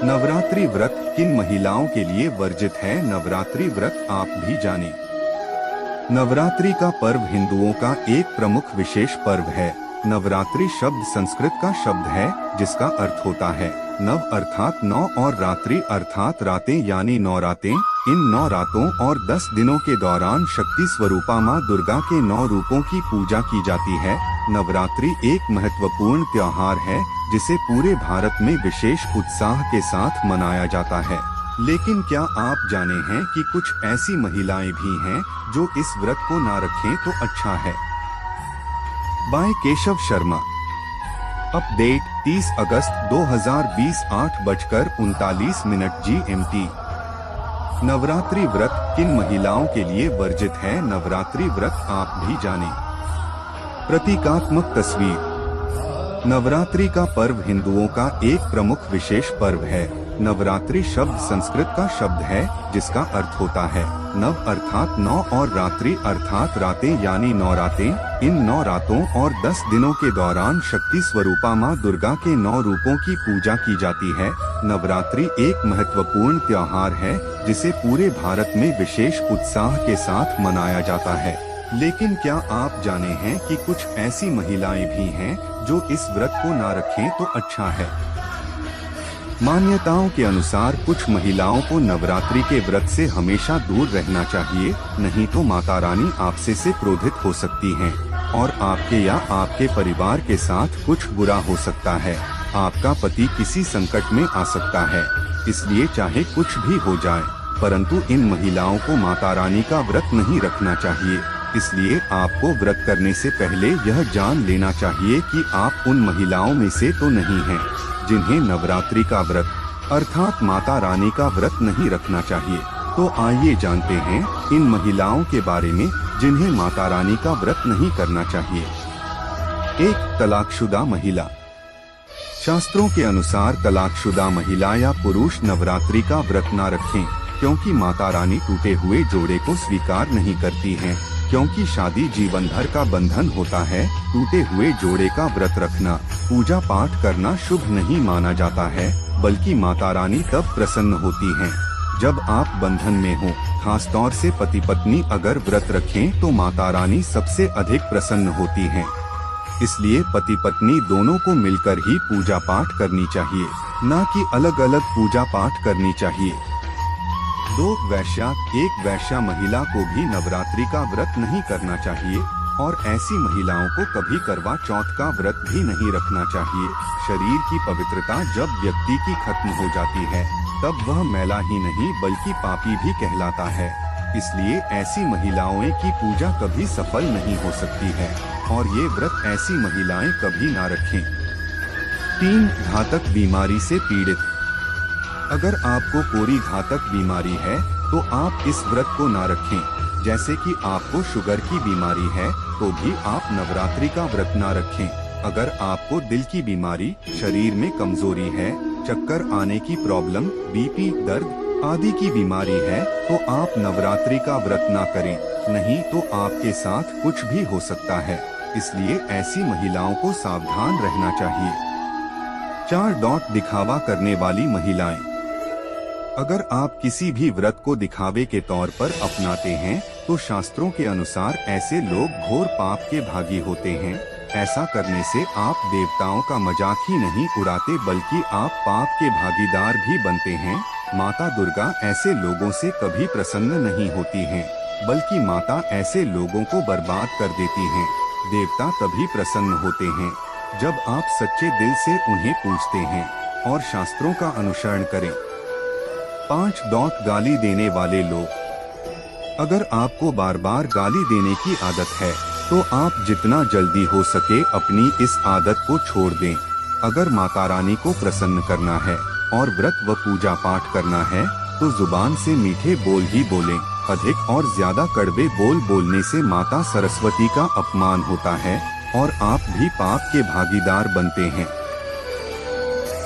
नवरात्रि व्रत किन महिलाओं के लिए वर्जित है? नवरात्रि व्रत आप भी जानें। नवरात्रि का पर्व हिंदुओं का एक प्रमुख विशेष पर्व है। नवरात्रि शब्द संस्कृत का शब्द है जिसका अर्थ होता है नव अर्थात 9 और रात्रि अर्थात रातें यानी 9 रातें। इन 9 रातों और 10 दिनों के दौरान शक्ति स्वरूपा माँ दुर्गा के 9 रूपों की पूजा की जाती है। नवरात्रि एक महत्वपूर्ण त्योहार है जिसे पूरे भारत में विशेष उत्साह के साथ मनाया जाता है। लेकिन क्या आप जाने हैं कि कुछ ऐसी महिलाएं भी हैं जो इस व्रत को ना रखें तो अच्छा है। बाय केशव शर्मा। अपडेट 30 अगस्त 2020 8:39 GMT। नवरात्रि व्रत किन महिलाओं के लिए वर्जित है? नवरात्रि व्रत आप भी जानें। प्रतीकात्मक तस्वीर। नवरात्रि का पर्व हिंदुओं का एक प्रमुख विशेष पर्व है। नवरात्रि शब्द संस्कृत का शब्द है जिसका अर्थ होता है नव अर्थात 9 और रात्रि अर्थात रातें यानी 9 रातें। इन 9 रातों और 10 दिनों के दौरान शक्ति स्वरूपा माँ दुर्गा के 9 रूपों की पूजा की जाती है। नवरात्रि एक महत्वपूर्ण त्योहार है जिसे पूरे भारत में विशेष उत्साह के साथ मनाया जाता है। लेकिन क्या आप जाने हैं कि कुछ ऐसी महिलाएं भी हैं जो इस व्रत को ना रखें तो अच्छा है। मान्यताओं के अनुसार कुछ महिलाओं को नवरात्रि के व्रत से हमेशा दूर रहना चाहिए, नहीं तो माता रानी आपसे से क्रोधित हो सकती हैं और आपके या आपके परिवार के साथ कुछ बुरा हो सकता है। आपका पति किसी संकट में आ सकता है। इसलिए चाहे कुछ भी हो जाए, परंतु इन महिलाओं को माता रानी का व्रत नहीं रखना चाहिए। इसलिए आपको व्रत करने से पहले यह जान लेना चाहिए कि आप उन महिलाओं में से तो नहीं हैं जिन्हें नवरात्रि का व्रत अर्थात माता रानी का व्रत नहीं रखना चाहिए। तो आइए जानते हैं इन महिलाओं के बारे में जिन्हें माता रानी का व्रत नहीं करना चाहिए। 1. तलाकशुदा महिला। शास्त्रों के अनुसार तलाकशुदा महिला या पुरुष नवरात्रि का व्रत न रखें, क्योंकि माता रानी टूटे हुए जोड़े को स्वीकार नहीं करती हैं। क्योंकि शादी जीवन भर का बंधन होता है, टूटे हुए जोड़े का व्रत रखना, पूजा पाठ करना शुभ नहीं माना जाता है, बल्कि माता रानी तब प्रसन्न होती हैं जब आप बंधन में हो। खास तौर से पति पत्नी अगर व्रत रखें तो माता रानी सबसे अधिक प्रसन्न होती हैं। इसलिए पति पत्नी दोनों को मिलकर ही पूजा पाठ करनी चाहिए, न कि अलग अलग पूजा पाठ करनी चाहिए। 2. वैश्या। एक वैश्या महिला को भी नवरात्रि का व्रत नहीं करना चाहिए और ऐसी महिलाओं को कभी करवा चौथ का व्रत भी नहीं रखना चाहिए। शरीर की पवित्रता जब व्यक्ति की खत्म हो जाती है तब वह मैला ही नहीं बल्कि पापी भी कहलाता है। इसलिए ऐसी महिलाओं की पूजा कभी सफल नहीं हो सकती है और ये व्रत ऐसी महिलाएं कभी ना रखें। 3. घातक बीमारी से पीड़ित। अगर आपको कोई घातक बीमारी है तो आप इस व्रत को ना रखें। जैसे कि आपको शुगर की बीमारी है तो भी आप नवरात्रि का व्रत ना रखें। अगर आपको दिल की बीमारी, शरीर में कमजोरी है, चक्कर आने की प्रॉब्लम, बीपी, दर्द आदि की बीमारी है तो आप नवरात्रि का व्रत ना करें, नहीं तो आपके साथ कुछ भी हो सकता है। इसलिए ऐसी महिलाओं को सावधान रहना चाहिए। 4. दिखावा करने वाली महिलाएं। अगर आप किसी भी व्रत को दिखावे के तौर पर अपनाते हैं तो शास्त्रों के अनुसार ऐसे लोग घोर पाप के भागी होते हैं। ऐसा करने से आप देवताओं का मजाक ही नहीं उड़ाते बल्कि आप पाप के भागीदार भी बनते हैं। माता दुर्गा ऐसे लोगों से कभी प्रसन्न नहीं होती हैं, बल्कि माता ऐसे लोगों को बर्बाद कर देती हैं। देवता तभी प्रसन्न होते हैं जब आप सच्चे दिल से उन्हें पूजते हैं और शास्त्रों का अनुसरण करें। 5. गाली देने वाले लोग। अगर आपको बार बार गाली देने की आदत है तो आप जितना जल्दी हो सके अपनी इस आदत को छोड़ दें। अगर माता रानी को प्रसन्न करना है और व्रत व पूजा पाठ करना है तो जुबान से मीठे बोल ही बोलें। अधिक और ज्यादा कड़वे बोल बोलने से माता सरस्वती का अपमान होता है और आप भी पाप के भागीदार बनते हैं।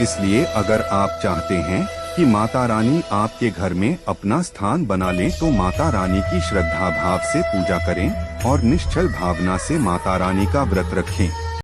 इसलिए अगर आप चाहते हैं कि माता रानी आपके घर में अपना स्थान बना लें तो माता रानी की श्रद्धा भाव से पूजा करें और निश्चल भावना से माता रानी का व्रत रखें।